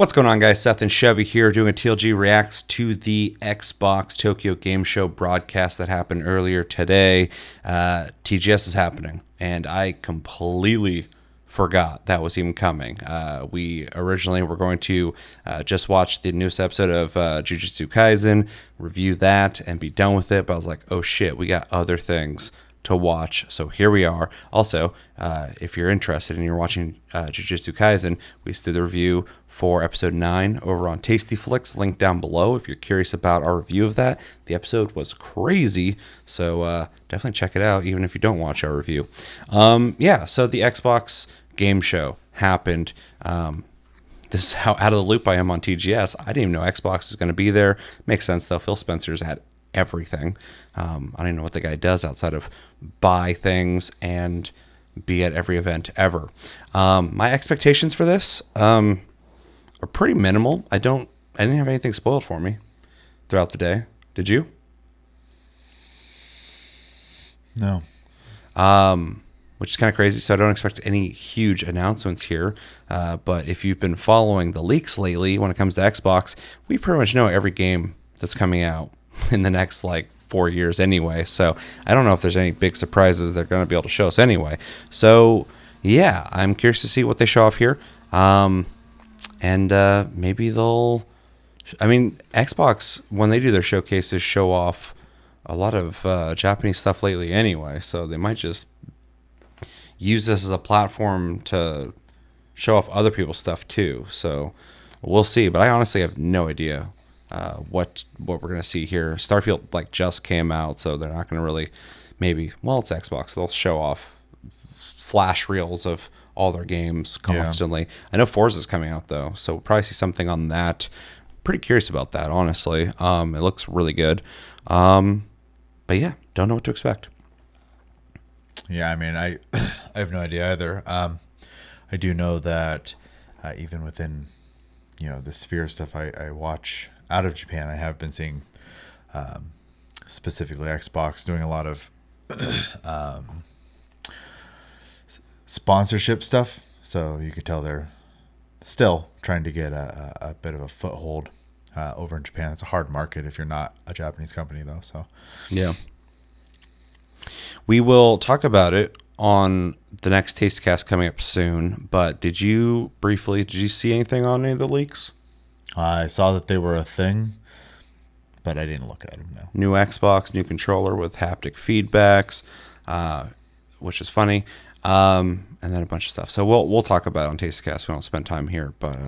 What's going on, guys? Seth and Chevy here doing a TLG Reacts to the Xbox Tokyo Game Show broadcast that happened earlier today. TGS is happening, and I completely forgot that was even coming. We originally were going to just watch the newest episode of Jujutsu Kaisen, review that, and be done with it, but I was like, oh shit, we got other things to watch. So here we are. Also, if you're interested and you're watching Jujutsu Kaisen, we did the review for episode 9 over on Tasty Flicks, link down below if you're curious about our review of that. The episode was crazy, so definitely check it out even if you don't watch our review. So the Xbox game show happened. This is how out of the loop I am on TGS. I didn't even know Xbox was going to be there. Makes sense though. Phil Spencer's at everything. I don't even know what the guy does outside of buy things and be at every event ever. My expectations for this are pretty minimal. I didn't have anything spoiled for me throughout the day. Did you? No. Which is kind of crazy. So I don't expect any huge announcements here. But if you've been following the leaks lately when it comes to Xbox, we pretty much know every game that's coming out in the next 4 years anyway. So I don't know if there's any big surprises they're going to be able to show us anyway. So yeah, I'm curious to see what they show off here. And maybe Xbox, when they do their showcases, show off a lot of Japanese stuff lately anyway. So they might just use this as a platform to show off other people's stuff too. So we'll see. But I honestly have no idea what we're going to see here. Starfield just came out, so they're not going to really it's Xbox. They'll show off flash reels of all their games constantly. Yeah. I know Forza's coming out though, so we'll probably see something on that. Pretty curious about that, honestly. It looks really good. But yeah, don't know what to expect. Yeah, I have no idea either. I do know that even within the Sphere stuff I watch out of Japan, I have been seeing specifically Xbox doing a lot of sponsorship stuff. So you could tell they're still trying to get a bit of a foothold over in Japan. It's a hard market if you're not a Japanese company, though. So yeah, we will talk about it on the next Tastecast coming up soon. But did you see anything on any of the leaks? I saw that they were a thing, but I didn't look at them. No. New Xbox, new controller with haptic feedbacks, which is funny, and then a bunch of stuff. So we'll talk about it on Tastecast. We don't spend time here, but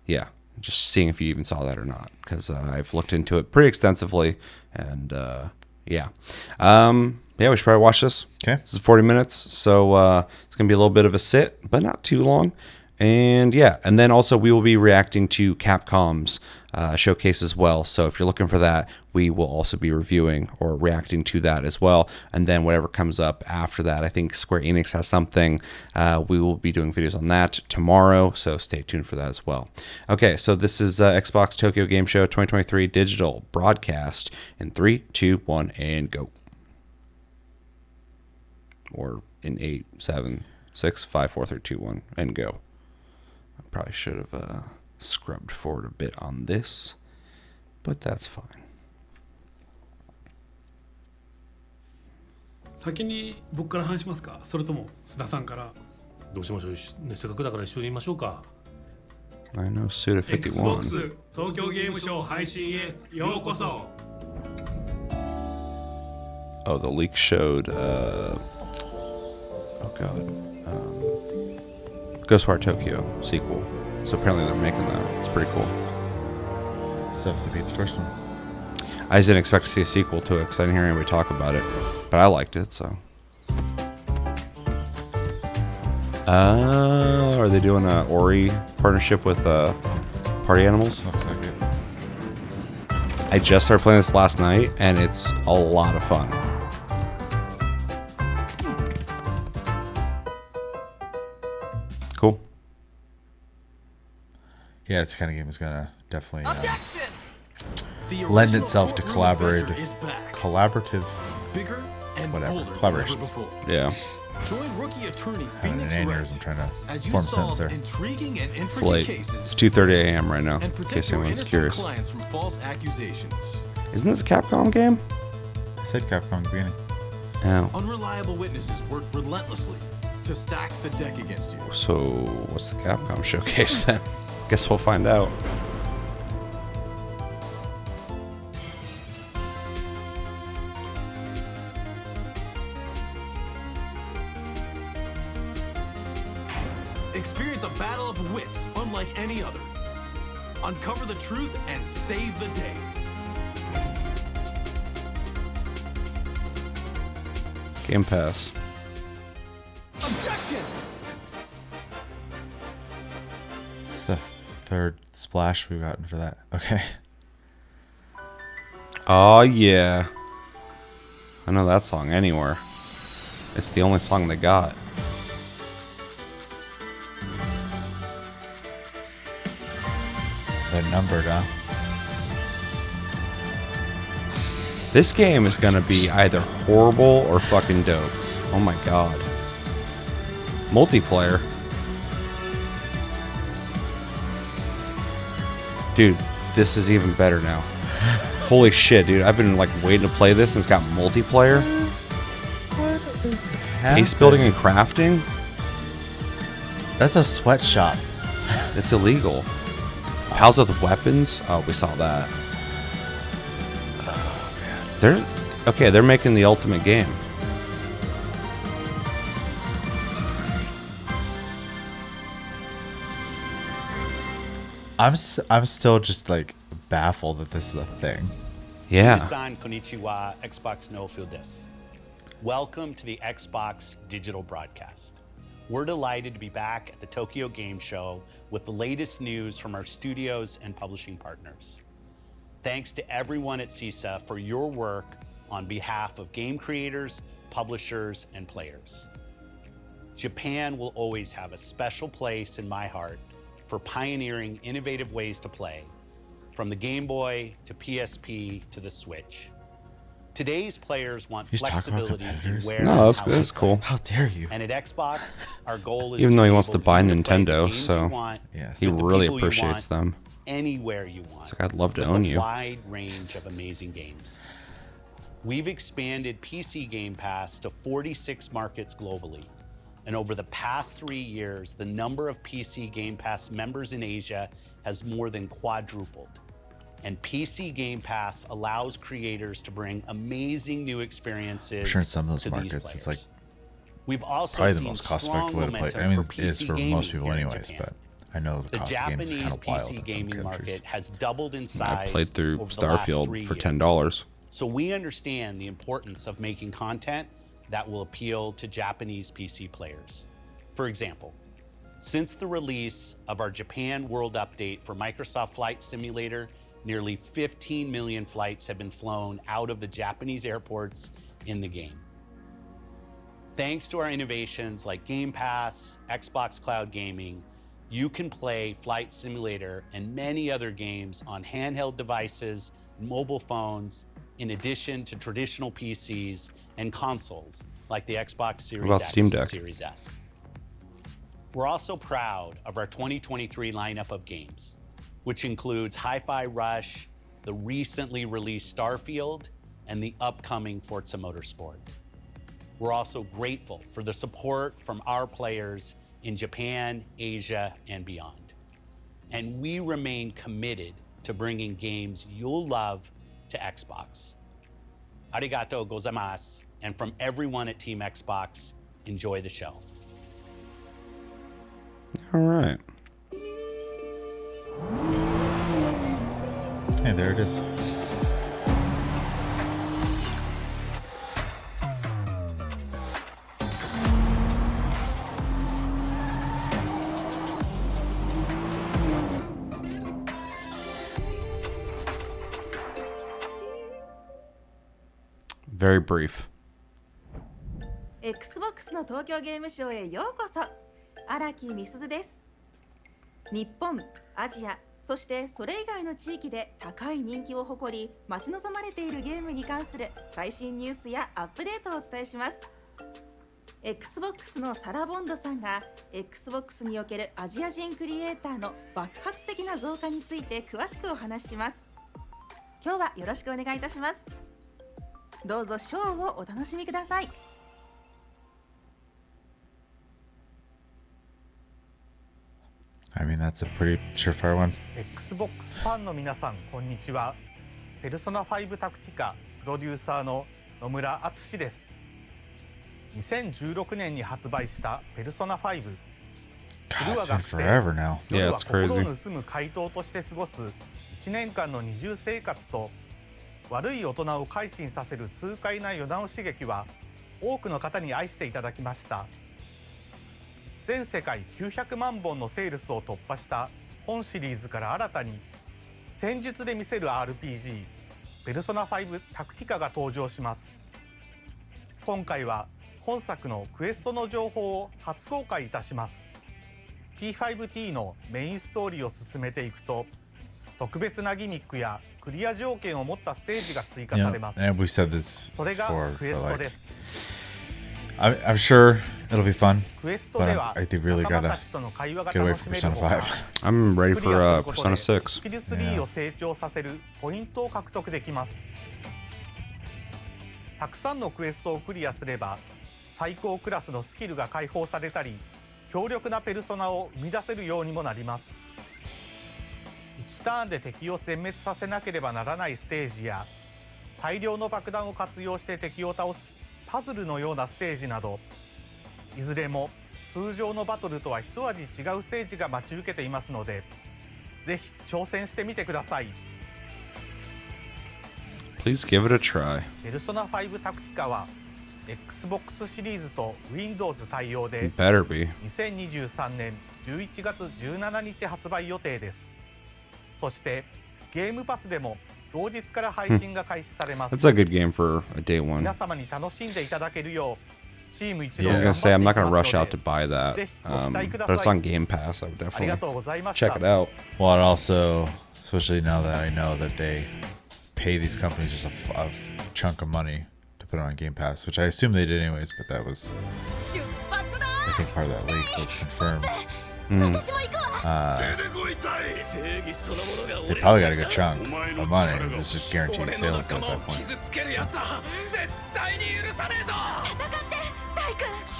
yeah, just seeing if you even saw that or not, because I've looked into it pretty extensively, and yeah, we should probably watch this. Okay, this is 40 minutes, so it's gonna be a little bit of a sit, but not too long. And yeah, and then also we will be reacting to Capcom's showcase as well. So if you're looking for that, we will also be reviewing or reacting to that as well. And then whatever comes up after that, I think Square Enix has something. We will be doing videos on that tomorrow, so stay tuned for that as well. Okay, so this is Xbox Tokyo Game Show 2023 digital broadcast in 3, 2, 1, and go. Or in 8, 7, 6, 5, 4, 3, 2, 1, and go. Probably should have scrubbed forward a bit on this, but that's fine. 先に僕から話しますか、それとも須田さんから。どうしましょう、ね、せっかくだから一緒に言いましょうか。I know Suda51. Xbox 東京ゲームショウ配信へようこそ。Oh, the leak showed. Ghostwire Tokyo sequel. So apparently they're making that. It's pretty cool. Stuff to beat the first one. I just didn't expect to see a sequel to it because I didn't hear anybody talk about it. But I liked it, so. Are they doing a Ori partnership with Party Animals? Looks like it. I just started playing this last night, and it's a lot of fun. Cool. Yeah, it's the kind of game that's gonna definitely lend itself to collaborative and whatever, bolder than ever collaborations. before. Yeah. Join rookie attorney Having an Phoenix aneurysm Wright trying to as you form solve sensor. intriguing and It's intricate late. cases It's 2:30 a.m. right now, and in protect case your anyone's innocent curious. clients from false accusations. Isn't this a Capcom game? I said Capcom at the beginning. Oh. Unreliable witnesses work relentlessly to stack the deck against you. So, what's the Capcom showcase then? Guess we'll find out. Experience a battle of wits unlike any other. Uncover the truth and save the day. Game Pass. Objection! It's the third splash we've gotten for that. Okay. Oh, yeah. I know that song anywhere. It's the only song they got. They're numbered, huh? This game is gonna be either horrible or fucking dope. Oh my god. Multiplayer. Dude, this is even better now. Holy shit, dude. I've been like waiting to play this and it's got multiplayer. Base building and crafting? That's a sweatshop. It's illegal. Pals with weapons? Oh, we saw that. They're making the ultimate game. I'm still just like baffled that this is a thing. Yeah. Minasan konnichiwa, Xbox no Field desu. Welcome to the Xbox Digital Broadcast. We're delighted to be back at the Tokyo Game Show with the latest news from our studios and publishing partners. Thanks to everyone at CISA for your work on behalf of game creators, publishers, and players. Japan will always have a special place in my heart for pioneering innovative ways to play, from the Game Boy to PSP to the Switch. Today's players want He's talking about flexibility in competitors? where No, and that's how good. they That's cool. How dare you? And at Xbox, our goal is Even to though he be wants able to buy you play the Nintendo, games so you want, Yes. He with the really people you appreciates want, them. anywhere you want. It's like, I'd love to with own a you. wide range of amazing games. We've expanded PC Game Pass to 46 markets globally. And over the past 3 years, the number of PC Game Pass members in Asia has more than quadrupled. And PC Game Pass allows creators to bring amazing new experiences I'm sure in some of those to these markets, it's like players. We've also probably the seen most cost strong effective way to play. momentum I mean, for it is PC for gaming most people here in anyways, Japan. but I know the The cost of games is Japanese kind of wild PC in some gaming countries. market has doubled in I size. played through over the last 3 Starfield for years. $10. So we understand the importance of making content that will appeal to Japanese PC players. For example, since the release of our Japan World Update for Microsoft Flight Simulator, nearly 15 million flights have been flown out of the Japanese airports in the game. Thanks to our innovations like Game Pass, Xbox Cloud Gaming, you can play Flight Simulator and many other games on handheld devices, mobile phones, in addition to traditional PCs and consoles like the Xbox Series about X Steam and Deck? Series S. We're also proud of our 2023 lineup of games, which includes Hi-Fi Rush, the recently released Starfield, and the upcoming Forza Motorsport. We're also grateful for the support from our players in Japan, Asia, and beyond. And we remain committed to bringing games you'll love to Xbox. Arigatou gozaimasu, and from everyone at Team Xbox, enjoy the show. All right. Hey, there it is. Very brief. Xbox の東京ゲームショウへようこそ。荒木美鈴です。日本、アジア、そしてそれ以外の地域で高い人気を誇り待ち望まれているゲームに関する最新ニュースやアップデートをお伝えします。 Xbox のサラ・ボンドさんが Xbox におけるアジア人クリエイターの爆発的な増加について詳しくお話しします。今日はよろしくお願いいたします。どうぞショーをお楽しみください。I mean, that's a pretty surefire one. Xbox ファンの皆さんこんにちは。ペルソナ5タクティカプロデューサーの野村敦です。2016年に発売したペルソナ5。 God, 昼は it's been 学生、 forever now. 夜 Yeah, は it's 心 crazy. を盗む怪盗として過ごす1年間の二重生活と悪い大人を改心させる痛快な世直し劇は多くの方に愛していただきました。全世界900万本のセールスを突破した本シリーズから新たに戦術で見せる RPG ペルソナ5タクティカが登場します。今回は本作のクエストの情報を初公開いたします。 P5T のメインストーリーを進めていくと特別なギミックやクリア条件を持ったステージが追加されます。 And we said this それが before, クエ but スト like, です。 I'm sure it'll be fun. クエストでは But I think really 仲間 gotta たちとの会話が get away 楽し from める Persona ほか 5. I'm ready ク for リアすること Persona で 6. スキルツリーを成長させるポイントを獲得できます。たくさんのクエストをクリアすれば最高クラスのスキルが解放されたり強力なペルソナを生み出せるようにもなります。1ターンで敵を全滅させなければならないステージや大量の爆弾を活用して敵を倒すパズルのようなステージなどいずれも通常のバトルとは一味違うステージが待ち受けていますのでぜひ挑戦してみてください。 Please give it a try. ペルソナ5タクティカは Xbox シリーズと Windows 対応で It better be. 2023年11月17日発売予定です。そしてゲームパスでも同日から配信が開始されます。 That's a good game for a day one. 皆様に楽しんでいただけるようチーム一同 I was 頑 gonna say 張 I'm って not い gonna きま rush すの out to で buy that, ぜひご期待くだ but it's さい。 on Game Pass. I would ありが definitely とうございました。 check it out. Well, and also, especially now that I know that they pay these companies just a chunk of money to put it on Game Pass, which I assume they did anyways, but that was, I think part of that leak was confirmed. They probably got a good chunk of money. It's just guaranteed sales at that point. Is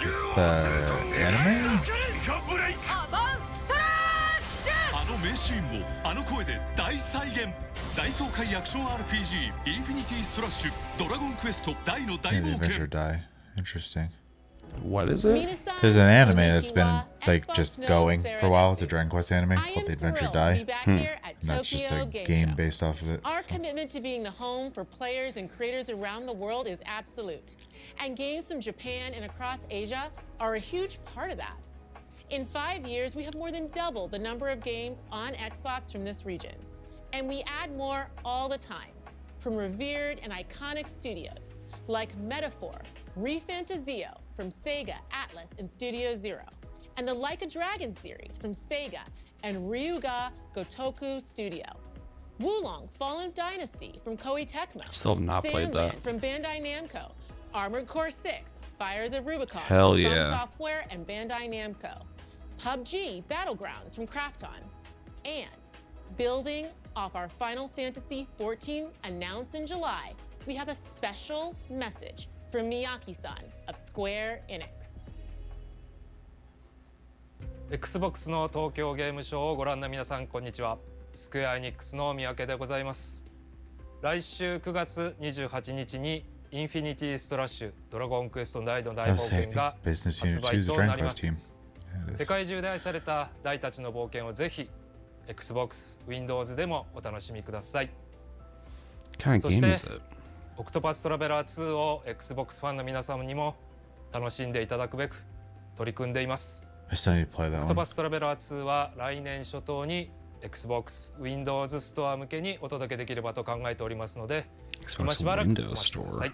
this the anime? あの名シーンをあの声で大再現。大爽快アクション RPG インフィニティストラッシュドラゴンクエスト大の Yeah, 大 the 冒 Adventure 険。 Die. Interesting. What is it? There's an anime that's been like just going for a while. It's a Dragon Quest anime called The Adventure Die. And that's just a game based off of it. Our So. commitment to being the home for players and creators around the world is absolute. And games from Japan and across Asia are a huge part of that. In 5 years, we have more than doubled the number of games on Xbox from this region. And we add more all the time, from revered and iconic studios like Metaphor, ReFantazio from Sega, Atlas, and Studio Zero, and the Like a Dragon series from Sega and Ryuga Gotoku Studio. Wulong Fallen Dynasty from Koei Tecmo. Still have not played that. Sandland from Bandai Namco. Armored Core 6, Fires of Rubicon Hell from yeah. From Software and Bandai Namco. PUBG Battlegrounds from Krafton. And building off our Final Fantasy XIV announced in July, we have a special message from Miyaki-san of Square Enix. Xbox の東京ゲームショウをご覧の皆さんこんにちは。スクエアエニックスの三宅でございます。来週9月28日にインフィニティストラッシュドラゴンクエスト9の大 I 冒 was saying, 険が business 発 unit 売 choose the とな Dragon りま Quest す。 team. Yeah, it 世 is. 界中で愛された大たちの冒険をぜひ Xbox、Windows でもお楽しみください。 What kind of そし game て is it? オクトパストラベラー2を Xbox ファンの皆様にも楽しんでいただくべく取り組んでいます。 I still need to play オ that クト one. パストラベラー2は来年初頭に Xbox、Windows ストア向けにお届けできればと考えておりますので、今 Xbox しばらくお Windows 待ちください。 Store.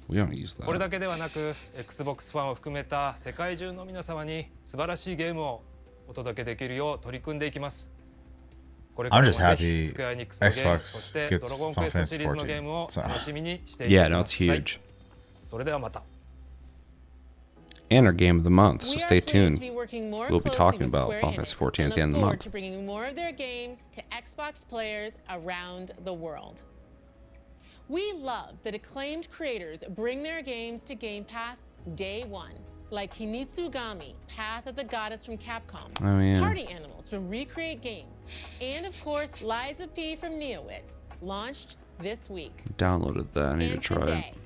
We don't use これ that. だけではなく Xbox ファンを含めた世界中の皆様に素晴らしいゲームをお届けできるよう取り組んでいきます。これから I'm も just ぜひ happy スクエアエニックスのゲーム、 Xbox そしてド gets ラゴンク Final エスト Fantasy シリーズのゲームを 14. 楽しみにしていて Yeah, く no, だ it's さい。 huge. それではまた。 And our game of the month, so We stay are pleased to tuned. be working more We'll be closely talking with about Square Final Enix Fantasy 14 and at the end of look the forward month. to bringing more of their games to Xbox players around the world. We love that acclaimed creators bring their games to Game Pass day one, like Hinitsugami, Path of the Goddess from Capcom, Oh, yeah. Party Animals from Recreate Games, and of course Liza P from Neowitz, launched this week. Downloaded that. I need to And try today, it.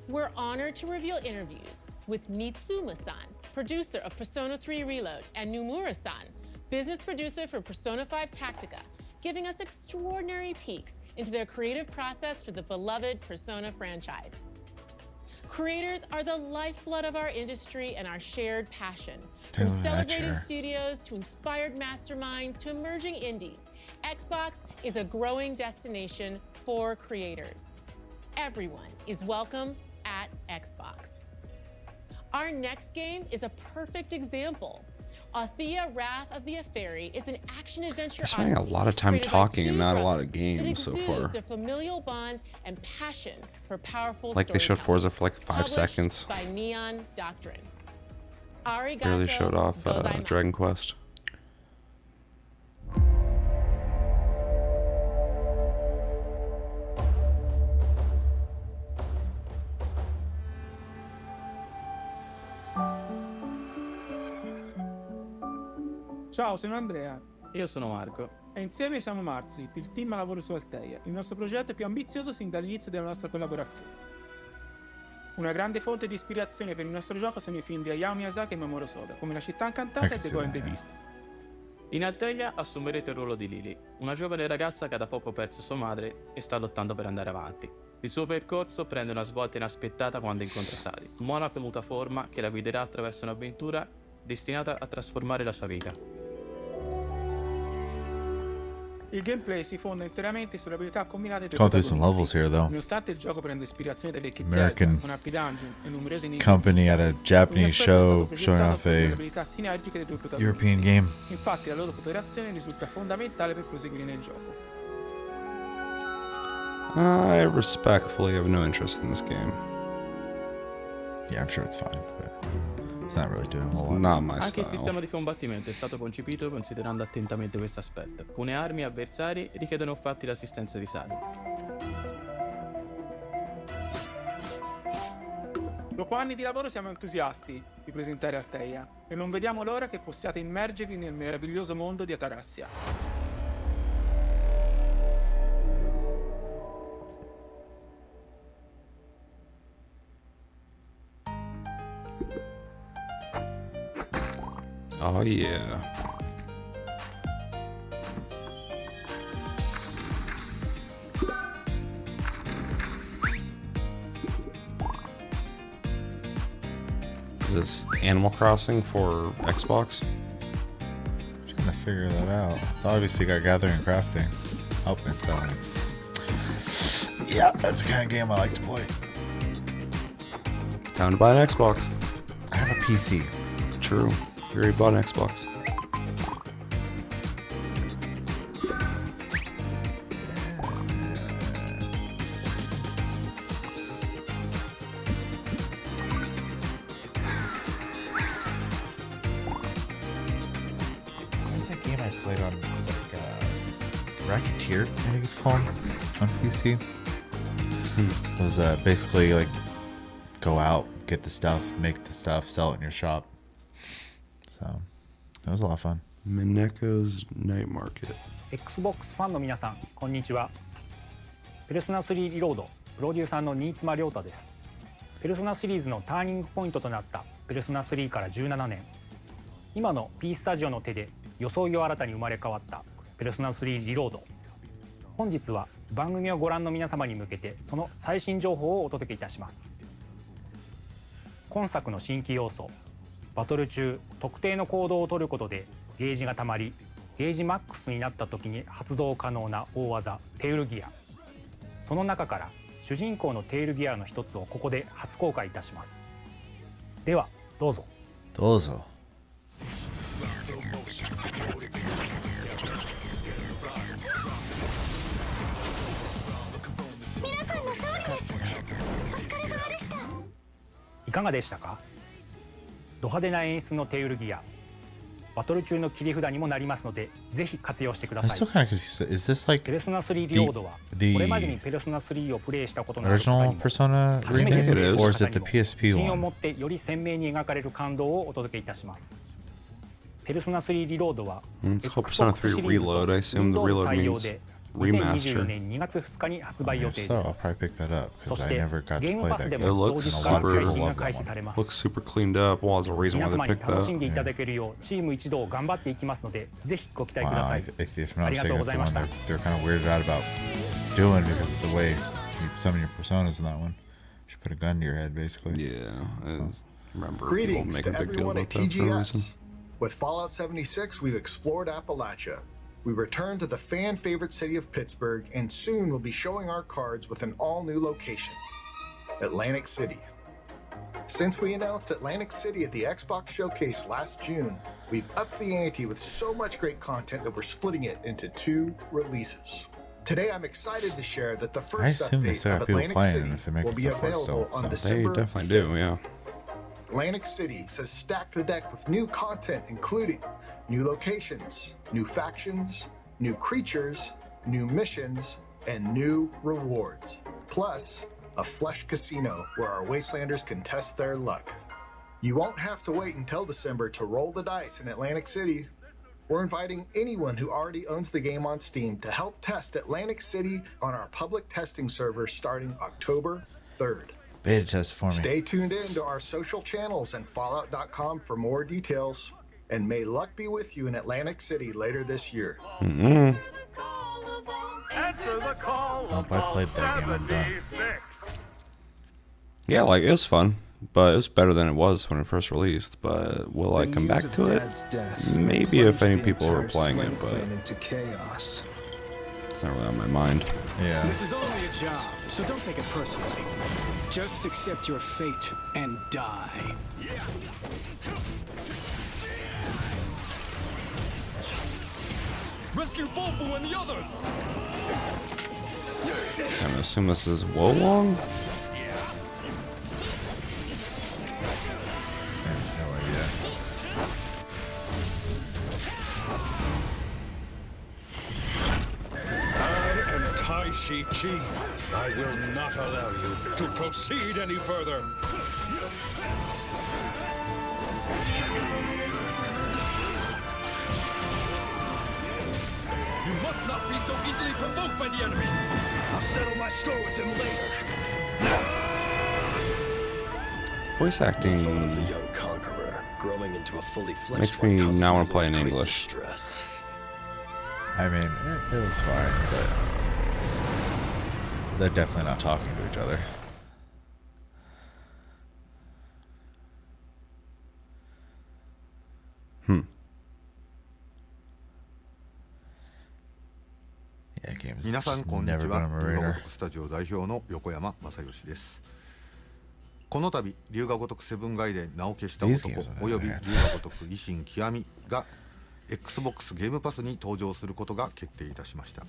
we're honored to reveal interviews with Nitsuma-san, producer of Persona 3 Reload, and Nomura-san, business producer for Persona 5 Tactica, giving us extraordinary peeks into their creative process for the beloved Persona franchise. Creators are the lifeblood of our industry and our shared passion. From celebrated studios to inspired masterminds to emerging indies, Xbox is a growing destination for creators. Everyone is welcome at Xbox. Our next game is a perfect example. Althea Wrath of the Apheri is an action-adventure We're spending a odyssey lot of time created by talking and two not a lot brothers of games that so exudes far. their familial bond and passion for powerful Like they showed storytelling. Forza for like 5 Published seconds. by Neon Doctrine. Arigato Barely showed off gozaimasu. Dragon Quest. Ciao, sono Andrea Io sono Marco. e insieme siamo Marzlit, il team a lavoro su Alteia, il nostro progetto più ambizioso sin dall'inizio della nostra collaborazione. Una grande fonte di ispirazione per il nostro gioco sono i film di Hayao Miyazaki e Mamoru Soda, come La città incantata e The Golden Beast. In Alteia assumerete il ruolo di Lily, una giovane ragazza che ha da poco perso sua madre e sta lottando per andare avanti. Il suo percorso prende una svolta inaspettata quando incontra Sari, mona mutaforma che la guiderà attraverso un'avventura destinata a trasformare la sua vita. Il gameplay si fonda interamente sulle abilità combinate dei Gone through some protagonisti. levels here, though. Nonostante il gioco prenda ispirazione dai vecchi American Zelda, con Happy Dungeon e numerosi enigmi, company at a Japanese un aspetto è show stato showing presentato off per le a abilità sinergiche dei due protagonisti. European game. Infatti la loro cooperazione risulta fondamentale per proseguire nel gioco. I respectfully have no interest in this game. Yeah, I'm sure it's fine, but it's not really doing a It's whole lot. not my Anche il style. sistema di combattimento è stato concepito considerando attentamente questo aspetto. Alcune armi e avversari richiedono infatti l'assistenza di Sari. Dopo anni di lavoro siamo entusiasti di presentare Alteia e non vediamo l'ora che possiate immergervi nel meraviglioso mondo di Atarassia. Oh yeah. Is this Animal Crossing for Xbox? Trying to figure that out. It's obviously got gathering and crafting. Oh, it's selling. Yeah, that's the kind of game I like to play. Time to buy an Xbox. I have a PC. True. You already bought an Xbox. What's that game I played on? It's like Racketeer, I think it's called, on PC. It was basically like go out, get the stuff, make the stuff, sell it in your shop. So that was a lot of fun. Mineko's Night Market. Xbox ファンの皆さん、こんにちは。ペルソナ3リロードプロデューサーの新妻亮太です。ペルソナシリーズのターニングポイントとなったペルソナ3から17年。今の P スタジオの手で装いを新たに生まれ変わったペルソナ3リロード。本日は番組をご覧の皆様に向けてその最新情報をお届けいたします。今作の新規要素、バトル中特定の行動を取ることでゲージがたまり、ゲージマックスになった時に発動可能な大技テールギア。その中から主人公のテールギアの一つをここで初公開いたします。ではどうぞ。どうぞ。かがでしたか？ド派手な演出のテールギア、バトル中の切り札にもなりますので、ぜひ活用してくだ I'm さ still い。 kind of confused. Is this like ペルソナ3リロードは、こ the れまでにペルソナ3をプレイしたことのある方 original にも、 Persona 初めてプレイ remake, した or is 方 it に the も、 PSP 信を持 one? ってより鮮明に描かれる感動をお届けいたします。ペルソナ3リロードは、 It's called Persona 3 Reload. I assume the reload 対応 means で2024 remaster. 年2月2日に発売予定 So で I'll す。 probably pick that up そ because し I て never got ゲー to ム play パス that で It game. も同 looks 日から配信が super 開始されます。looks super cleaned up. Well, there's a reason 皆 why 様 they に picked 楽しん that. でいただけるようチーム一同頑張っていきますので、ぜひご期待く Wow, ださい。 if I'm あ not りがと mistaken, うご it's ざい the ま one した they're kind of weirded out about doing because of the way you summon your personas in that one. You should put a gun to your head, basically. Yeah, I remember people Greetings making to a big deal everyone about at that for a reason. TGS. With Fallout 76, we've explored Appalachia. We return to the fan-favorite city of Pittsburgh, and soon we'll be showing our cards with an all-new location, Atlantic City. Since we announced Atlantic City at the Xbox Showcase last June, we've upped the ante with so much great content that we're splitting it into 2 releases. Today, I'm excited to share that the I first assume they update still of have people Atlantic playing City it if they make will it be to 4 available still. on So. They December definitely do, yeah. Atlantic City says stack the deck with new content, including new locations, new factions, new creatures, new missions, and new rewards. Plus, a flesh casino where our Wastelanders can test their luck. You won't have to wait until December to roll the dice in Atlantic City. We're inviting anyone who already owns the game on Steam to help test Atlantic City on our public testing server starting October 3rd. Beta test for me. Stay tuned in to our social channels and Fallout.com for more details. And may luck be with you in Atlantic City later this year. Mm-hmm. Nope, I played that game. I'm done. Yeah, like it was fun, but it was better than it was when it first released. But will I come back to it? Maybe if any people were playing it, but it's not really on my mind. Yeah. This is only a job, so don't take it personally. Just accept your fate and die. Rescue Bofu and the others! I'm gonna assume this is Wolong? I am Tai Shi Chi. I will not allow you to proceed any further. You must not be so easily provoked by the enemy! I'll settle my score with them later. Voice acting of the young conqueror growing into a fully fledged makes me one now want to causes play in great English. distress. I mean, it was fine, but they're definitely not talking to each other. Yeah, games 皆さん just こんにち never は been on 龍 my 河 radar. 如くスタジオ代表の横山正義です。この度龍河如くセブンガイデン名を消した These 男 games are および龍 bad. 河如く維新極みが Xbox ゲームパスに登場することが決定いたしました。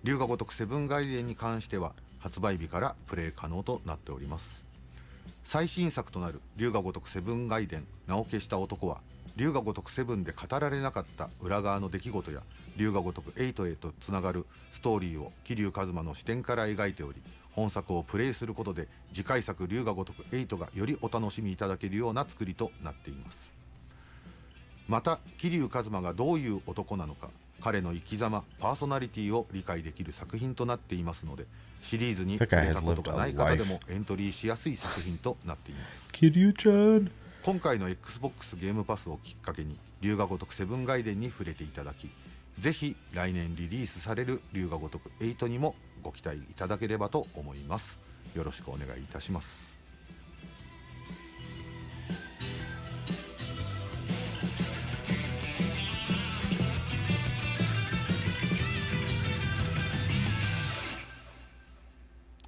龍河如くセブンガイデンに関しては発売日からプレイ可能となっております。最新作となる龍河如くセブンガイデン名を消した男は龍河如くセブンで語られなかった裏側の出来事や龍河如く8へとつながるストーリーを桐生一馬の視点から描いており、本作をプレイすることで次回作龍河如く8がよりお楽しみいただけるような作りとなっています。また桐生一馬がどういう男なのか、彼の生き様パーソナリティを理解できる作品となっていますので、シリーズに触れたことがない方でもエントリーしやすい作品となっています。Kiryu-chan. 今回の Xbox ゲームパスをきっかけに龍河如くセブンガイデンに触れていただき、ぜひ来年リリースされる龍河如く8にもご期待いただければと思います。よろしくお願いいたします。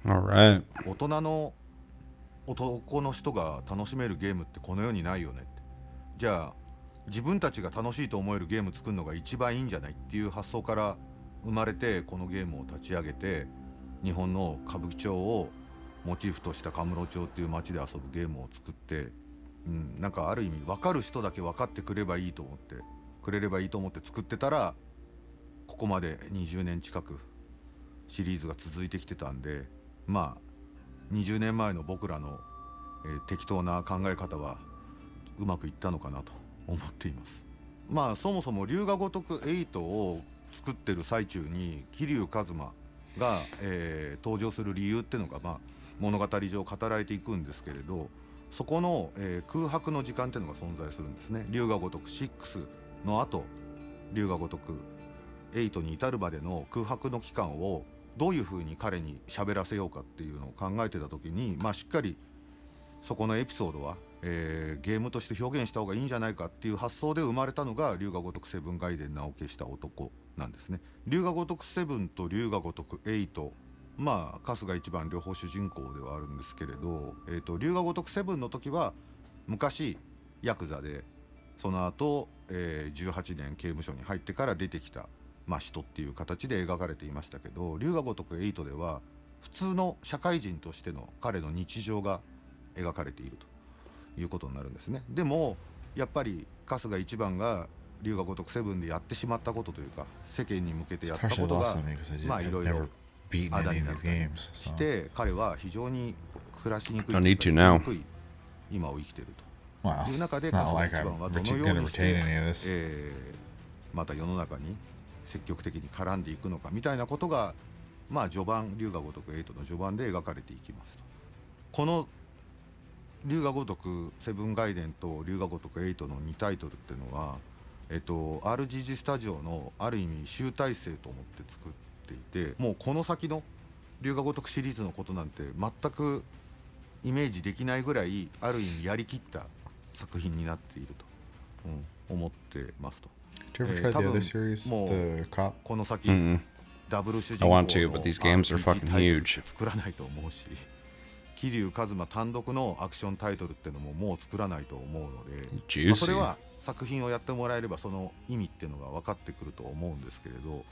Alright. 大人の男の人が楽しめるゲームってこの世にないよねって。じゃあ自分たちが楽しいと思えるゲーム作るのが一番いいんじゃないっていう発想から生まれてこのゲームを立ち上げて、日本の歌舞伎町をモチーフとしたカムロ町っていう街で遊ぶゲームを作って、なんかある意味分かる人だけ分かってくれればいいと思って作ってたら、ここまで20年近くシリーズが続いてきてたんで、まあ20年前の僕らの、適当な考え方はうまくいったのかなと思っています。まあそもそも龍が如く8を作ってる最中に桐生一馬が、登場する理由っていうのが、まあ、物語上語られていくんですけれど、そこの、空白の時間っていうのが存在するんですね。龍が如く6の後、龍が如く8に至るまでの空白の期間をどういうふうに彼に喋らせようかっていうのを考えてた時に、まあ、しっかりそこのエピソードは、ゲームとして表現した方がいいんじゃないかっていう発想で生まれたのが龍が如くセブンガイデン名を消した男なんですね。龍が如く7と龍が如く8、まあ春日一番両方主人公ではあるんですけれど、龍が如く7の時は昔ヤクザで、その後、18年刑務所に入ってから出てきた、まあ、人っていう形で描かれていましたけど、龍が如く8では普通の社会人としての彼の日常が描かれているということになるんですね。でもやっぱり春日一番が龍が如く7でやってしまったことというか、世間に向けてやったことが、まあいろいろあだになったりして、彼は非常に暮らしにくい今を生きているという中で、春日一番はどのようにしてまた世の中に積極的に絡んでいくのかみたいなことが、まあ序盤、龍が如く8の序盤で描かれていきますと。この龍が如くセブンガイデンと龍が如く8の2タイトルっていうのは、RGG スタジオのある意味集大成と思って作っていて、もうこの先の龍が如くシリーズのことなんて全くイメージできないぐらい、ある意味やりきった作品になっていると、思ってますと。多分もうこの先、ダブル主人公の RPG 作らないと思うし、桐生一馬単独のアクションタイトルっていうのももう作らないと思うので、まあ、それは作品をやってもらえればその意味っていうのが分かってくると思うんですけれど、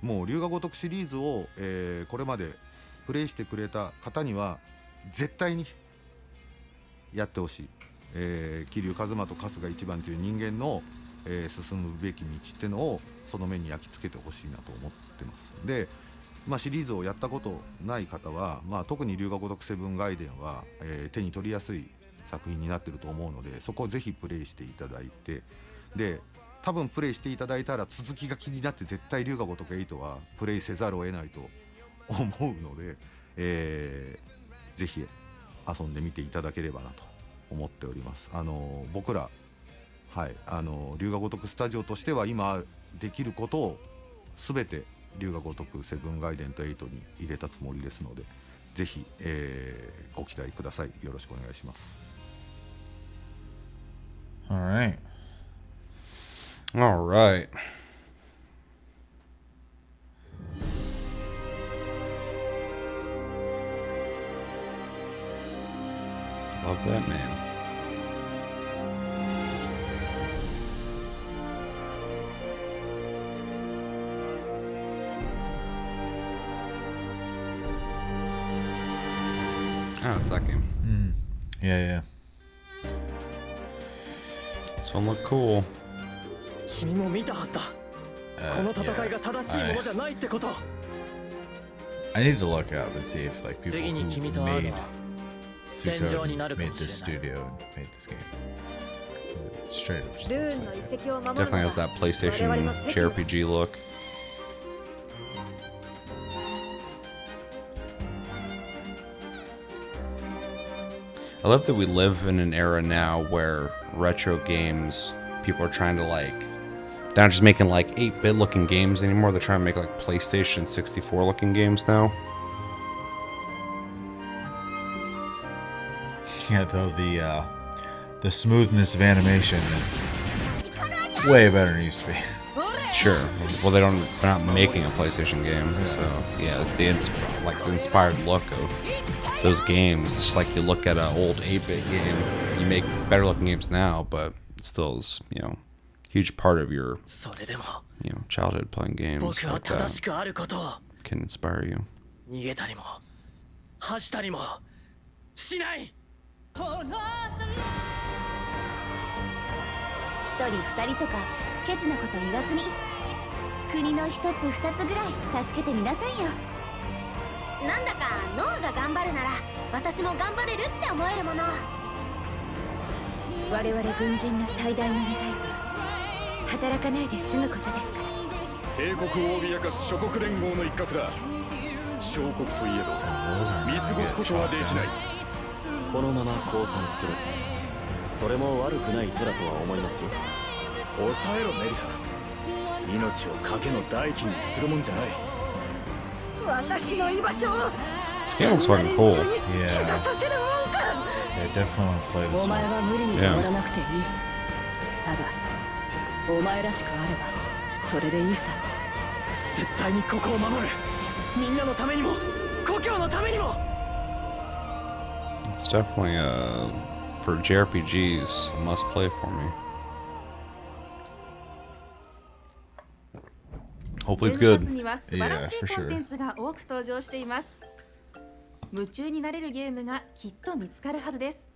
もう龍が如くシリーズを、これまでプレイしてくれた方には絶対にやってほしい、桐生一馬と春日一番という人間の、進むべき道っていうのをその目に焼き付けてほしいなと思ってます。で、まあ、シリーズをやったことない方は、まあ、特に龍が如くセブンガイデンは、手に取りやすい作品になっていると思うので、そこをぜひプレイしていただいて、で多分プレイしていただいたら続きが気になって絶対龍が如く8はプレイせざるを得ないと思うので、ぜひ遊んでみていただければなと思っております。僕ら、はい、龍が如くスタジオとしては今できることを全て龍が如くセブンガイデンと8に入れたつもりですので、ぜひ、ご期待ください。よろしくお願いします。Alright. Alright. Love that name. Oh, it's that game. Yeah. This one looked cool. 君も見たはずだ。この戦いが正しいものじゃないってこと。I need to look up and see if like people who made Suikoden made this studio and made this game. It straight up just looks like it. Definitely has that PlayStation JRPG look. I love that we live in an era now where retro games, people are trying to like, they're not just making like 8-bit looking games anymore, they're trying to make like PlayStation 64 looking games now. Yeah, though the smoothness of animation is way better than it used to be. Sure. Well, they're not making a PlayStation game, so yeah, the inspired look of those games. It's just like you look at an old 8-bit game, you make better looking games now, but it still is, huge part of your, childhood playing games like that can inspire you. しない。一人二人とかケチなこと言わずに国の一つ二つぐらい助けてみなさいよ。なんだかノアが頑張るなら私も頑張れるって思えるもの。我々軍人の最大の願いは働かないで済むことですから。帝国を脅かす諸国連合の一角だ。小国といえど見過ごすことはできない。このまま降参する、それも悪くない手だとは思いますよ。抑えろメリサ、命を賭けの代金にするもんじゃない。私の居場所を This game looks fucking cool. Yeah. They definitely want to play this お前 one. は無理に変わらなくていい。ただお前らしくあればそれでいいさ。絶対にここを守る。みんなのためにも故郷のためにも。 It's definitely for JRPGs, a must play for me. Hopefully it's ゲーム good. パスには素晴らしいコンテンツが多く登場しています。夢中になれるゲームがきっと見つかるはずです。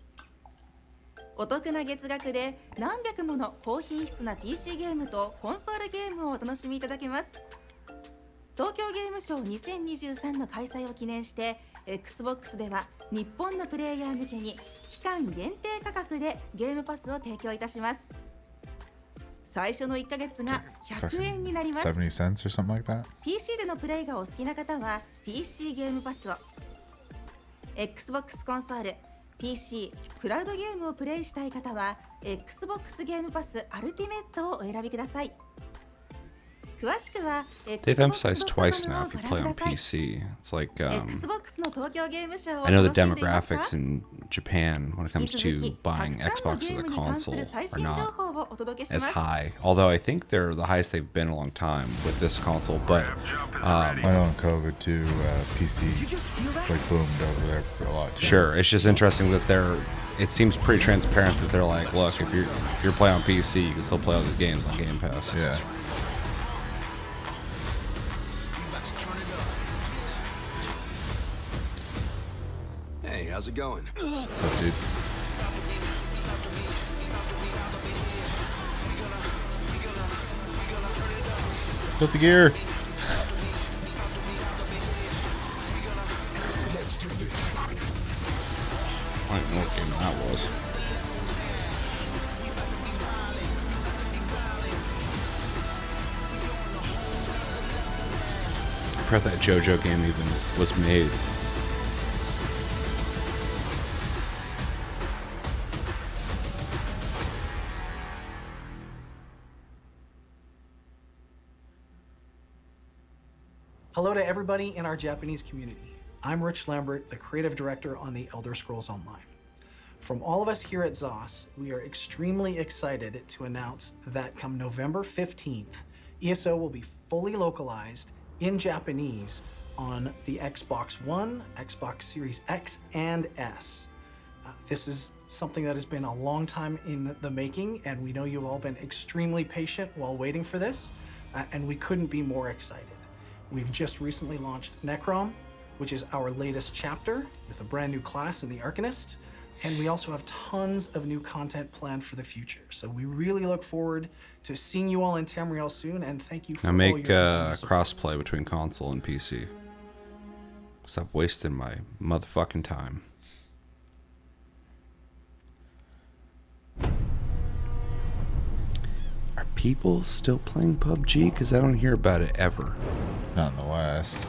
お得な月額で何百もの高品質な PC ゲームとコンソールゲームをお楽しみいただけます。東京ゲームショウ2023の開催を記念して Xbox では日本のプレイヤー向けに期間限定価格でゲームパスを提供いたします。最初の1ヶ月が100円になります。 70 cents or something like that? PC でのプレイがお好きな方は PC ゲームパスを、 Xbox コンソール、 PC、クラウドゲームをプレイしたい方は Xbox ゲームパスアルティメットをお選びください。詳しくは They've emphasized twice now if you play on PC. It's like Xbox の東京ゲームショウを I know the 楽しんでいますか？ demographics in Japan when it comes to buying Xbox as a console are not as high. Although I think they're the highest they've been in a long time with this console. But I know in COVID too, PC like boomed over there a lot too. Sure, it's just interesting that it seems pretty transparent that they're like, look, if you're playing on PC, you can still play all these games on Game Pass. Yeah. Hey, how's it going? What's up, dude? Put the gear. I don't know what game that was. I forgot that JoJo game even was made. Hello to everybody in our Japanese community. I'm Rich Lambert, the creative director on the Elder Scrolls Online. From all of us here at ZOS, we are extremely excited to announce that come November 15th, ESO will be fully localized in Japanese on the Xbox One, Xbox Series X, and S. This is something that has been a long time in the making, and we know you've all been extremely patient while waiting for this, and we couldn't be more excited. We've just recently launched Necrom, which is our latest chapter with a brand new class in the Arcanist, and we also have tons of new content planned for the future. So we really look forward to seeing you all in Tamriel soon, and thank you for Now all make your crossplay between console and PC. Stop wasting my motherfucking time. Are people still playing PUBG? Because I don't hear about it ever. Not in the West.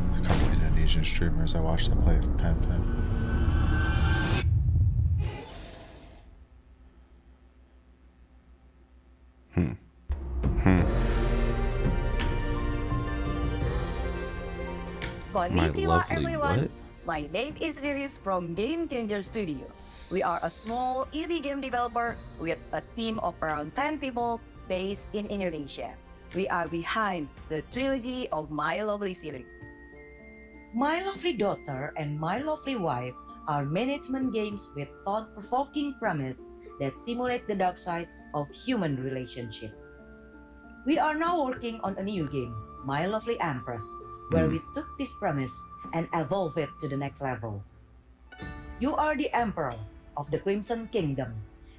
There's a couple Indonesian streamers I watch that play from time to time. Konnichiwa, lovely everyone. what? My name is Iris from Game Changer Studio. We are a small indie game developer with a team of around 10 people based in Indonesia. We are behind the trilogy of My Lovely series. My Lovely Daughter and My Lovely Wife are management games with thought-provoking premise that simulate the dark side of human relationship. We are now working on a new game, My Lovely Empress, where we took this premise and evolved it to the next level. You are the Emperor of the Crimson Kingdom,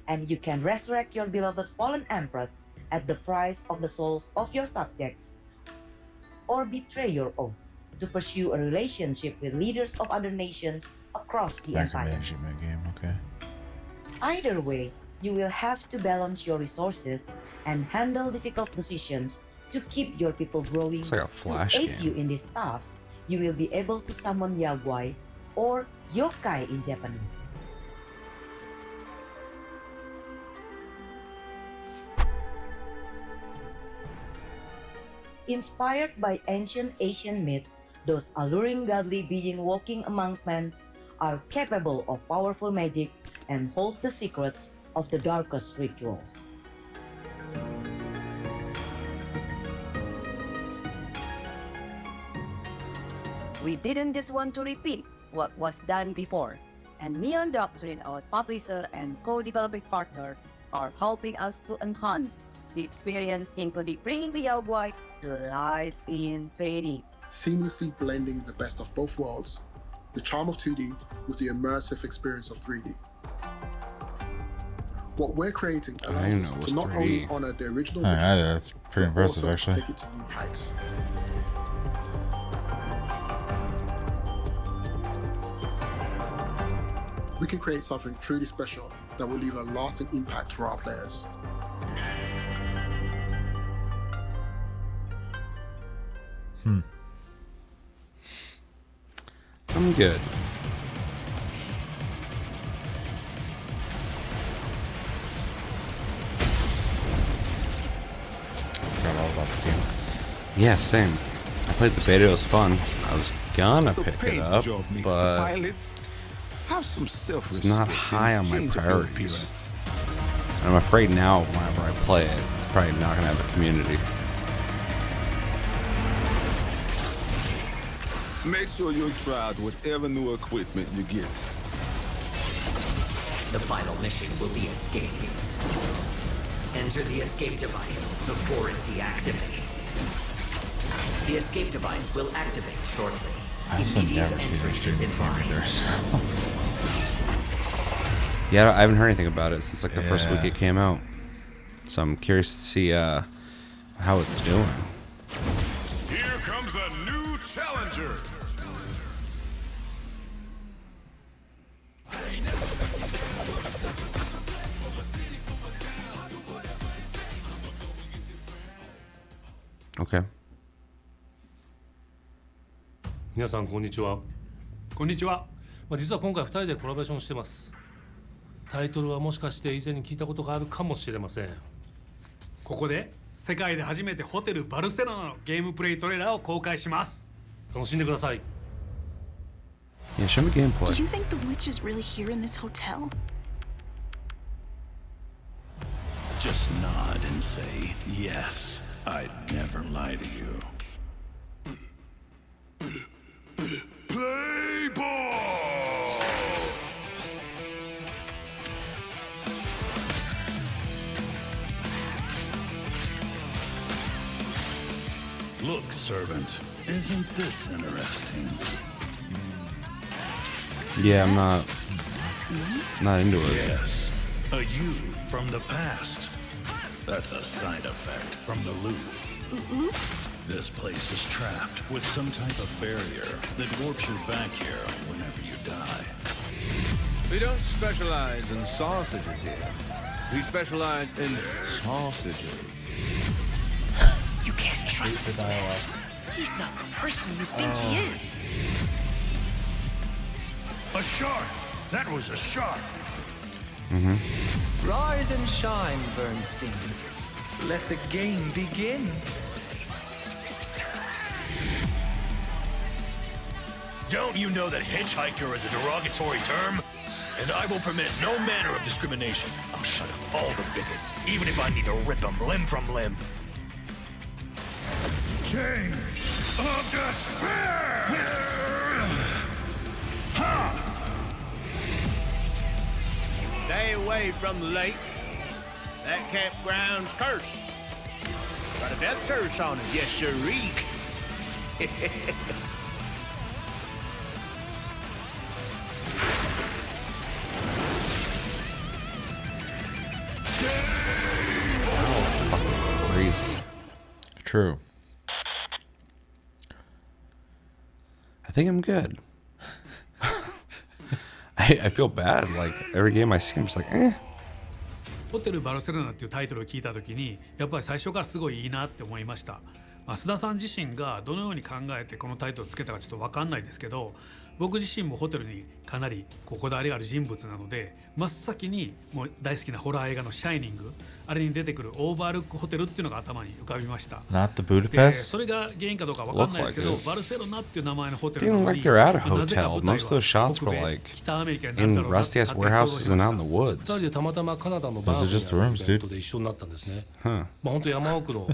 and you can resurrect your beloved fallen Empress at the price of the souls of your subjects, or betray your oath to pursue a relationship with leaders of other nations across the empire. Game, okay. Either way, you will have to balance your resources and handle difficult decisions to keep your people growing. It's like a Flash to aid game. you in these tasks, you will be able to summon Yaguai, or yokai in Japanese. Inspired by ancient Asian myth, those alluring godly beings walking amongst men are capable of powerful magic and hold the secrets of the darkest rituals. We didn't just want to repeat what was done before, and Neon Doctrine, our publisher and co-developing partner, are helping us to enhance the experience, including bringing the Yaguai to life in 3D. Seamlessly blending the best of both worlds, the charm of 2D with the immersive experience of 3D. What we're creating allows us to not only honor the original vision, that's pretty but impressive, also actually. take it to new heights. We can create something truly special that will leave a lasting impact for our players. I'm good. Forgot all about this game. Yeah, same. I played the beta, it was fun. I was gonna pick it up, but it's not high on my priorities. And I'm afraid now, whenever I play it, it's probably not gonna have a community. Make sure you're tried whatever new equipment you get. The final mission will be escape. Enter the escape device before it deactivates. The escape device will activate shortly. I also never seen her stream this game either, so. Yeah, I haven't heard anything about it since like the first week it came out. So I'm curious to see how it's doing. Here comes a new challenger. Okay. 皆さんこんにちは。こんにちは。実は今回2人でコラボレーションしてます。タイトルはもしかして以前に聞いたことがあるかもしれません。ここで世界で初めてホテルバルセロナのゲームプレイトレーラーを公開します。楽しんでください。Yeah, show me gameplay. Do you think the witch is really here in this hotel? Just nod and say, yes, I'd never lie to you. Play ball! Look, servant, isn't this interesting? Yeah, I'm not into it. Yes, a you from the past. That's a side effect from the loop. Loop? This place is trapped with some type of barrier that warps you back here whenever you die. We don't specialize in sausages here. We specialize in sausages. You can't trust this man. He's not the person you think he is. A shark! That was a shark! Rise and shine, Bernstein. Let the game begin. Don't you know that hitchhiker is a derogatory term? And I will permit no manner of discrimination. I'll shut up all the bigots, even if I need to rip them limb from limb. Change of despair! Stay away from the lake. That campground's cursed. Got a death curse on him, yes sirree. Crazy. True. I think I'm good. I feel bad. Like every game I see, I'm just like, eh. ホテルバルセロナっていうタイトルを聞いたときにやっぱり最初からすごいいいなって思いました。須田さん自身がどのように考えてこのタイトルをつけたかちょっと分かんないですけど、僕自身もホテルにかなりこだわりがある人物なので、真っ先にもう大好きなホラー映画のシャイニング、あれに出てくるオーバールックホテルっていうのが頭に浮かびました。 Not the で Budapest? それが原因かどうか分かんないですけど、バルセロナっていう名前のホテル They の look 中 like に they're at a なぜか hotel. 舞台 Most of those shots は were 北米 like 北アメリカになるだ in ろうな rusty ass warehouses and out in the 2 woods. 人でたまたまカナダのバ Those are ー just the の rooms, イベント dude. で一緒になったんですね。 Huh. まあ本当山奥の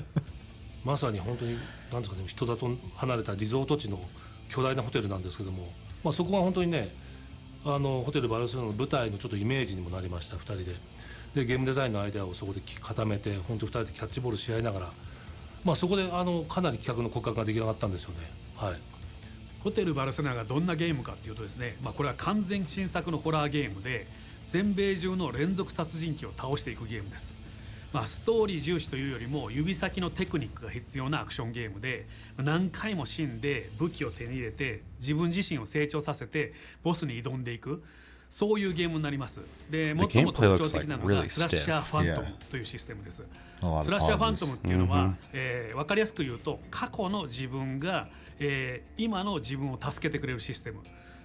まさに本当になんですかね、人里離れたリゾート地の巨大なホテルなんですけども、まあそこが本当にね、ホテルバルセロナの舞台のちょっとイメージにもなりました。2人でゲームデザインのアイデアをそこで固めて、本当に2人でキャッチボールし合いながら、まあそこでかなり企画の骨格が出来上がったんですよね。はい。ホテルバルセロナがどんなゲームかっていうとですね、これは完全新作のホラーゲームで全米中の連続殺人鬼を倒していくゲームです。ストーリー重視というよりも指先のテクニックが必要なアクションゲームで、何回も死んで武器を手に入れて自分自身を成長させてボスに挑んでいく、そういうゲームになります。で、最も特徴的なのがスラッシャーファントムというシステムです。スラッシャーファントムっていうのは、分かりやすく言うと過去の自分が、今の自分を助けてくれるシステム。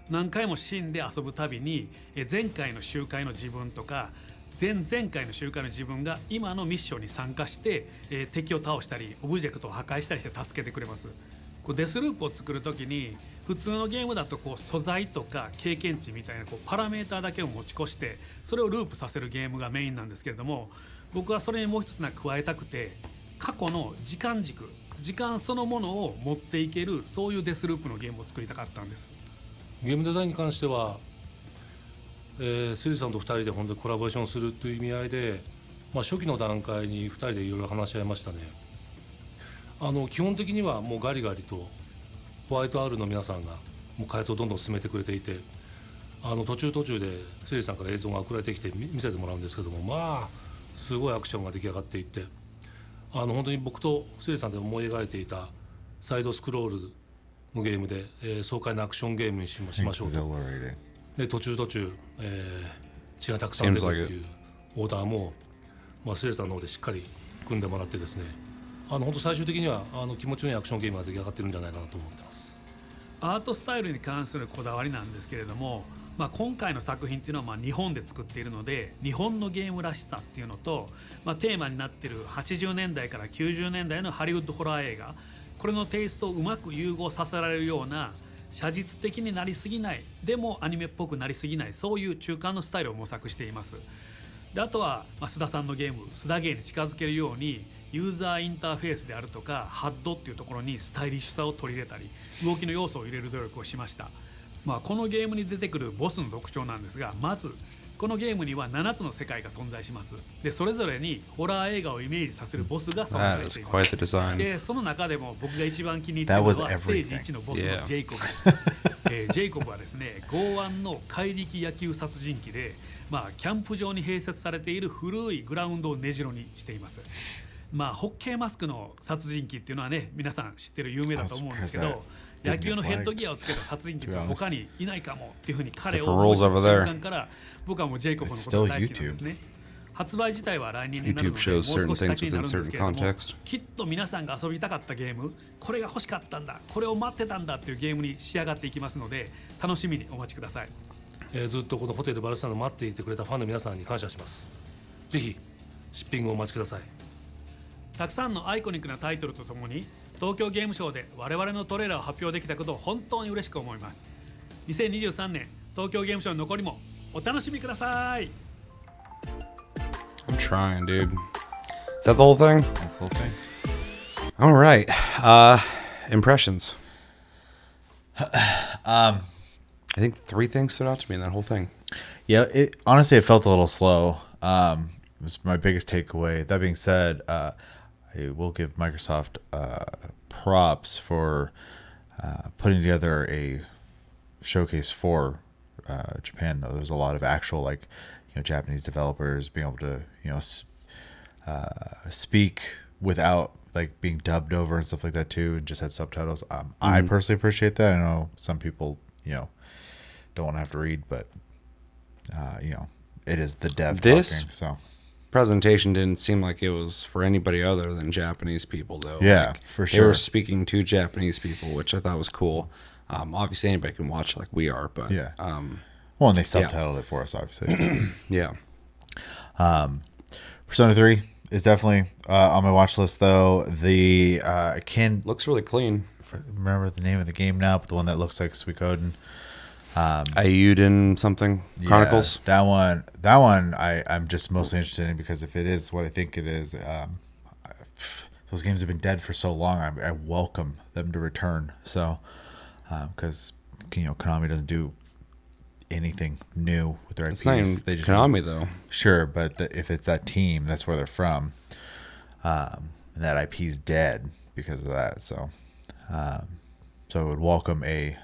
何回も死んで遊ぶたびに、前回の集会の自分とか前々回の集会の自分が今のミッションに参加して、敵を倒したりオブジェクトを破壊したりして助けてくれます。デスループを作るときに普通のゲームだと素材とか経験値みたいなパラメーターだけを持ち越してそれをループさせるゲームがメインなんですけれども、僕はそれにもう一つ加えたくて、過去の時間軸、時間そのものを持っていける、そういうデスループのゲームを作りたかったんです。ゲームデザインに関してはスリさんと2人で本当にコラボレーションするという意味合いで、初期の段階に2人でいろいろ話し合いましたね。基本的にはもうガリガリとホワイト R の皆さんがもう開発をどんどん進めてくれていて、途中でスリさんから映像が送られてきて見せてもらうんですけども、すごいアクションが出来上がっていって、本当に僕とスリさんで思い描いていたサイドスクロールのゲームで、爽快なアクションゲームにしましょうと。で途中、血がたくさん出るっていうオーダーも、スレさんの方でしっかり組んでもらってですね、本当最終的には気持ちのいいアクションゲームが出来上がってるんじゃないかなと思ってます。アートスタイルに関するこだわりなんですけれども、今回の作品っていうのは日本で作っているので、日本のゲームらしさっていうのと、テーマになっている80年代から90年代のハリウッドホラー映画、これのテイストをうまく融合させられるような、写実的になりすぎないでもアニメっぽくなりすぎない、そういう中間のスタイルを模索しています。であとは須田さんのゲーム須田ゲーに近づけるようにユーザーインターフェースであるとかハッドっていうところにスタイリッシュさを取り入れたり動きの要素を入れる努力をしました。このゲームに出てくるボスの特徴なんですが、まずこのゲームには7つの世界が存在します。でそれぞれにホラー映画をイメージさせるボスが存在しています。でその中でも僕が一番気に入っているのはステージ1のボスのジェイコブです。ジェイコブはですね、剛腕の怪力野球殺人鬼で、キャンプ場に併設されている古いグラウンドを根城にしています。ホッケーマスクの殺人鬼っていうのはね、皆さん知ってる有名だと思うんですけど、野球のヘッドギアをつけた殺人鬼って他にいないかもっていうふうに彼を思った瞬間から僕はもうジェイコブのことが大好きなんですね。発売自体は来年になるのでもう少し先になるんですけれども、きっと皆さんが遊びたかったゲーム、これが欲しかったんだ、これを待ってたんだっていうゲームに仕上がっていきますので、楽しみにお待ちください。ずっとこのホテルバルセロナを待っていてくれたファンの皆さんに感謝します。ぜひシッピングをお待ちください。たくさんのアイコニックなタイトルとともに東京ゲームショウで我々のトレーラーを発表できたことを本当に嬉しく思います。2023年東京ゲームショウの残りもお楽しみください。I'm trying, dude. Is that the whole thing? That's the whole thing. All right. Impressions. I think 3 things stood out to me in that whole thing. Yeah, honestly, it felt a little slow. It was my biggest takeaway. That being said, I will give Microsoft props for putting together a showcase for Japan. Though there's a lot of actual Japanese developers being able to speak without being dubbed over and stuff like that too, and just had subtitles. I personally appreciate that. I know some people don't want to have to read, but it is the dev This talking, so presentation didn't seem like it was for anybody other than Japanese people, though. Yeah, for They were sure. speaking to Japanese people, which I thought was cool. Obviously, anybody can watch like we are, but yeah. Well, and they subtitled it for us, obviously. Yeah. Persona 3 is definitely on my watch list, though. The looks really clean. Remember the name of the game now, but the one that looks like Suikoden. Ayuden something Chronicles. Yeah, that one I'm just mostly interested in because if it is what I think it is, those games have been dead for so long. I welcome them to return. So because Konami doesn't do anything new with their IPs. It's not even They just Konami, though. Sure, but if it's that team, that's where they're from. And that IP's dead because of that. So so I would welcome a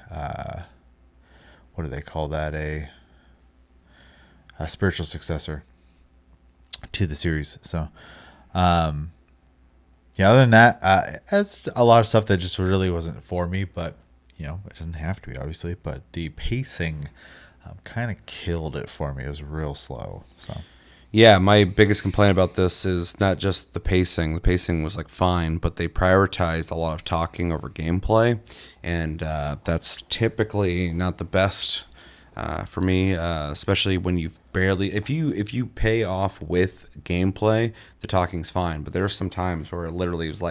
what do they call that? A spiritual successor to the series. So yeah, other than that, it's a lot of stuff that just really wasn't for me, but it doesn't have to be, obviously. But the pacing kind of killed it for me. It was real slow. So Yeah, my biggest complaint about this is not just the pacing. The pacing was fine, but they prioritized a lot of talking over gameplay, and that's typically not the best for me, especially when you've barely. If you pay off with gameplay, the talking's fine. But there are some times where it literally was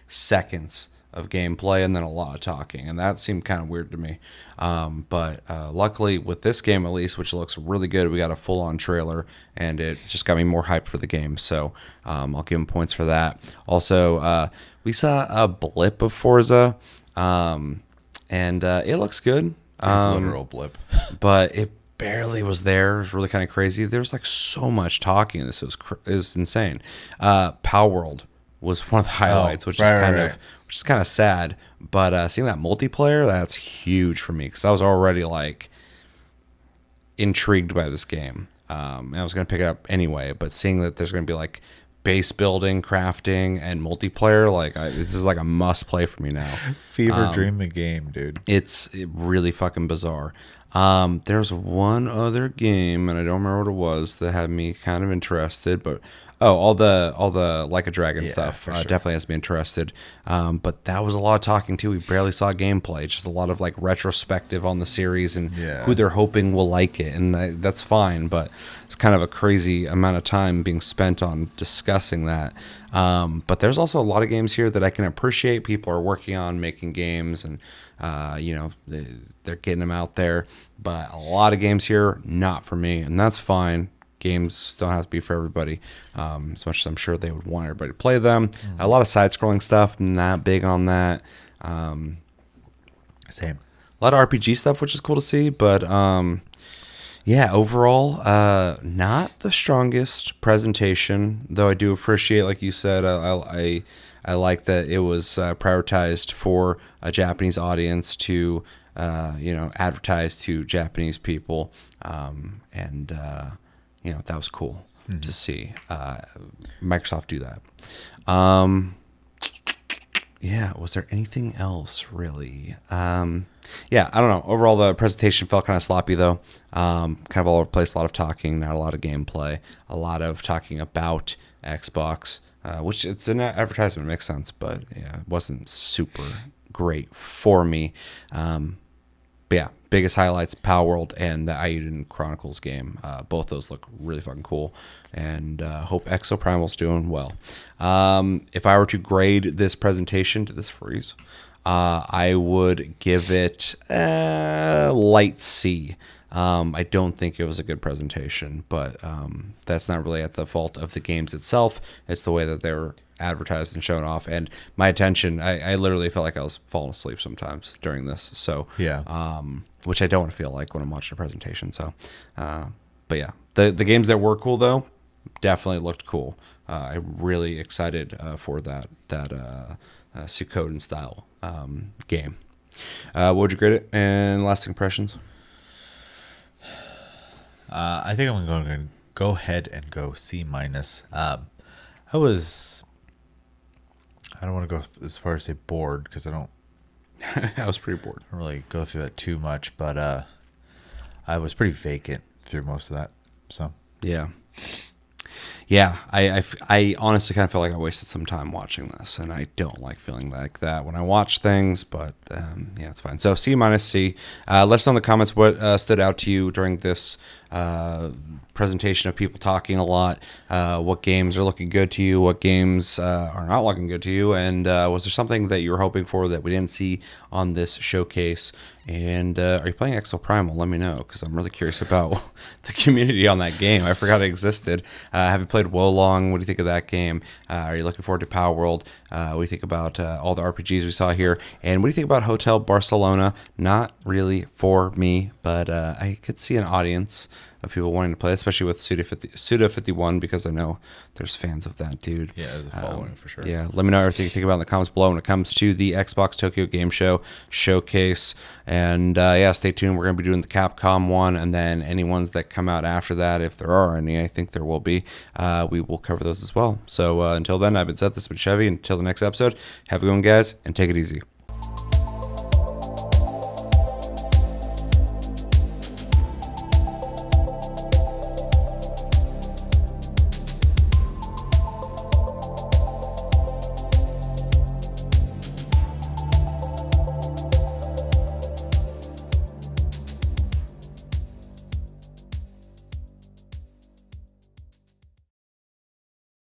seconds of gameplay and then a lot of talking, and that seemed kind of weird to me. But luckily with this game, at least, which looks really good, we got a full-on trailer, and it just got me more hyped for the game. So I'll give them points for that. Also, we saw a blip of Forza, and it looks good. Literal blip, but it barely was there. It was really kind of crazy. There's so much talking in this. It was insane. Power World was one of the highlights, which is kind of sad. But seeing that multiplayer, that's huge for me because I was already intrigued by this game. And I was going to pick it up anyway, but seeing that there's going to be base building, crafting, and multiplayer, this is a must play for me now. Fever dream of game, dude. It's really fucking bizarre. There's one other game, and I don't remember what it was, that had me kind of interested, but all the Like a Dragon stuff for sure. definitely has me interested. But that was a lot of talking too. We barely saw gameplay, just a lot of retrospective on the series and who they're hoping will like it, and that's fine. But it's kind of a crazy amount of time being spent on discussing that. But there's also a lot of games here that I can appreciate. People are working on making games, and they're getting them out there. But a lot of games here, not for me, and that's fine. Games don't have to be for everybody, as much as I'm sure they would want everybody to play them. A lot of side-scrolling stuff, not big on that. Same. A lot of RPG stuff, which is cool to see, but yeah, overall, not the strongest presentation, though I do appreciate, like you said, I like that it was prioritized for a Japanese audience to, advertise to Japanese people, and that was cool to see Microsoft do that. Yeah, was there anything else really? Yeah, I don't know. Overall, the presentation felt kind of sloppy, though. Kind of all over the place, a lot of talking, not a lot of gameplay, a lot of talking about Xbox, which it's an advertisement, makes sense, but yeah, it wasn't super great for me. But yeah, biggest highlights, Power World and the Ayuden Chronicles game. Both those look really fucking cool, and hope Exoprimal's doing well. If I were to grade this presentation, did this freeze? I would give it a light C. I don't think it was a good presentation, but that's not really at the fault of the games itself. It's the way that they were advertised and shown off, and my attention, I literally felt like I was falling asleep sometimes during this. So yeah, which I don't want to feel like when I'm watching a presentation. So, but yeah, the games that were cool though, definitely looked cool. I'm really excited for that Suikoden style game. What would you grade it? And lasting impressions? I think I'm going to go ahead and go C-. I don't want to go as far as say bored, because I was pretty bored. I don't really go through that too much, but I was pretty vacant through most of that. So yeah, I honestly kind of feel like I wasted some time watching this, and I don't like feeling like that when I watch things, but yeah, it's fine. So C-, C. Let us know in the comments what stood out to you during this presentation of people talking a lot. What games are looking good to you? What games are not looking good to you? And was there something that you were hoping for that we didn't see on this showcase? And are you playing Exoprimal? Let me know, because I'm really curious about the community on that game. I forgot it existed. Have you played Wolong? What do you think of that game? Are you looking forward to Power World? What do you think about all the RPGs we saw here? And what do you think about Hotel Barcelona? Not really for me, but I could see an audience of people wanting to play, especially with Suda51, because I know there's fans of that dude. Yeah, there's a following for sure. Yeah, let me know everything you think about in the comments below when it comes to the Xbox Tokyo Game Show showcase. And yeah, stay tuned. We're going to be doing the Capcom one, and then any ones that come out after that, if there are any, I think there will be, we will cover those as well. So until then, I've been Seth, this has been Chevy. Until the next episode, have a good one, guys, and take it easy.